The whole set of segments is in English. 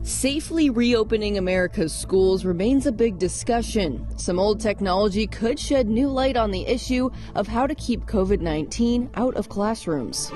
Safely reopening America's schools remains a big discussion. Some old technology could shed new light on the issue of how to keep COVID-19 out of classrooms.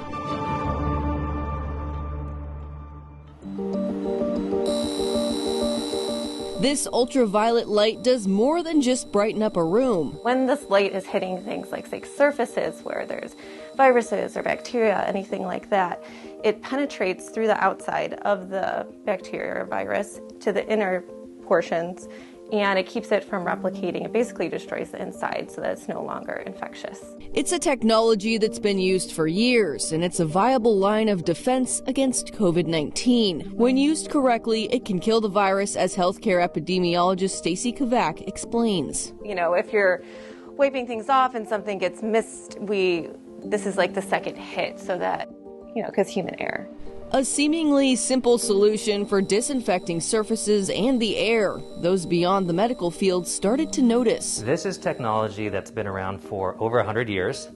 This ultraviolet light does more than just brighten up a room. When this light is hitting things like, say, surfaces where there's viruses or bacteria, anything like that, it penetrates through the outside of the bacteria or virus to the inner portions, and it keeps it from replicating. It basically destroys the inside so that it's no longer infectious. It's a technology that's been used for years, and it's a viable line of defense against COVID-19. When used correctly, it can kill the virus, as healthcare epidemiologist Stacy Kavak explains. You know, if you're wiping things off and something gets missed, this is like the second hit, so that, because human error. A seemingly simple solution for disinfecting surfaces and the air. Those beyond the medical field started to notice. This is technology that's been around for over 100 years.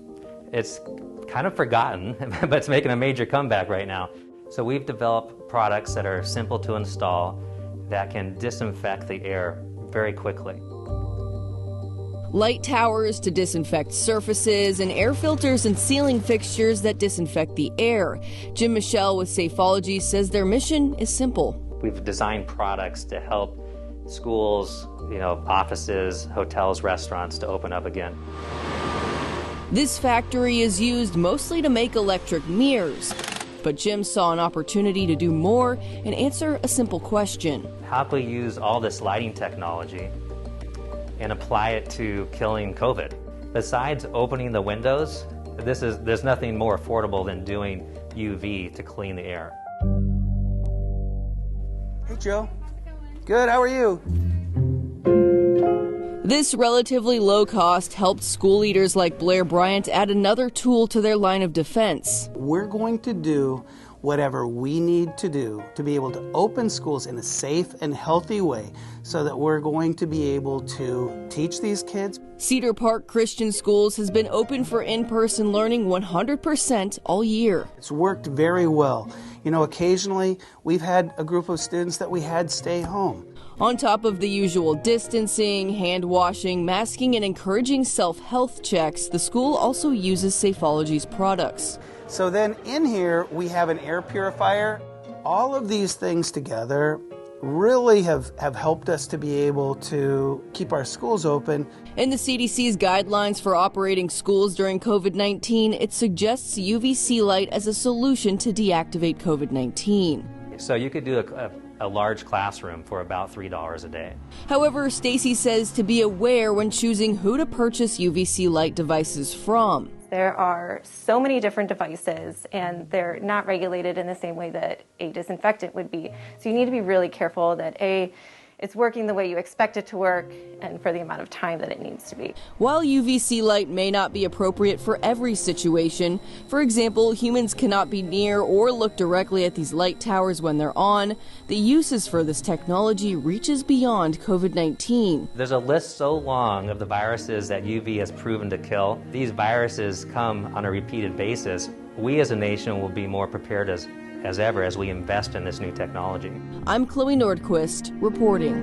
It's kind of forgotten, but it's making a major comeback right now. So we've developed products that are simple to install that can disinfect the air very quickly. Light towers to disinfect surfaces, and air filters and ceiling fixtures that disinfect the air. Jim Michelle with Safeology says their mission is simple. We've designed products to help schools, offices, hotels, restaurants to open up again. This factory is used mostly to make electric mirrors. But Jim saw an opportunity to do more and answer a simple question. How can we use all this lighting technology and apply it to killing COVID? Besides opening the windows, there's nothing more affordable than doing UV to clean the air. Hey Joe. Good, how are you? This relatively low cost helped school leaders like Blair Bryant add another tool to their line of defense. We're going to do whatever we need to do to be able to open schools in a safe and healthy way so that we're going to be able to teach these kids. Cedar Park Christian Schools has been open for in-person learning 100% all year. It's worked very well. Occasionally we've had a group of students that we had stay home. On top of the usual distancing, hand washing, masking, and encouraging self-health checks, the school also uses Safeology's products. So then in here we have an air purifier. All of these things together really have helped us to be able to keep our schools open. In the CDC's guidelines for operating schools during COVID-19, it suggests UVC light as a solution to deactivate COVID-19. So you could do a large classroom for about $3 a day. However, Stacy says to be aware when choosing who to purchase UVC light devices from. There are so many different devices, and they're not regulated in the same way that a disinfectant would be. So you need to be really careful that it's working the way you expect it to work and for the amount of time that it needs to be. While UVC light may not be appropriate for every situation, for example, humans cannot be near or look directly at these light towers when they're on, the uses for this technology reaches beyond COVID-19. There's a list so long of the viruses that UV has proven to kill. These viruses come on a repeated basis. We as a nation will be more prepared as ever as we invest in this new technology. I'm Chloe Nordquist reporting.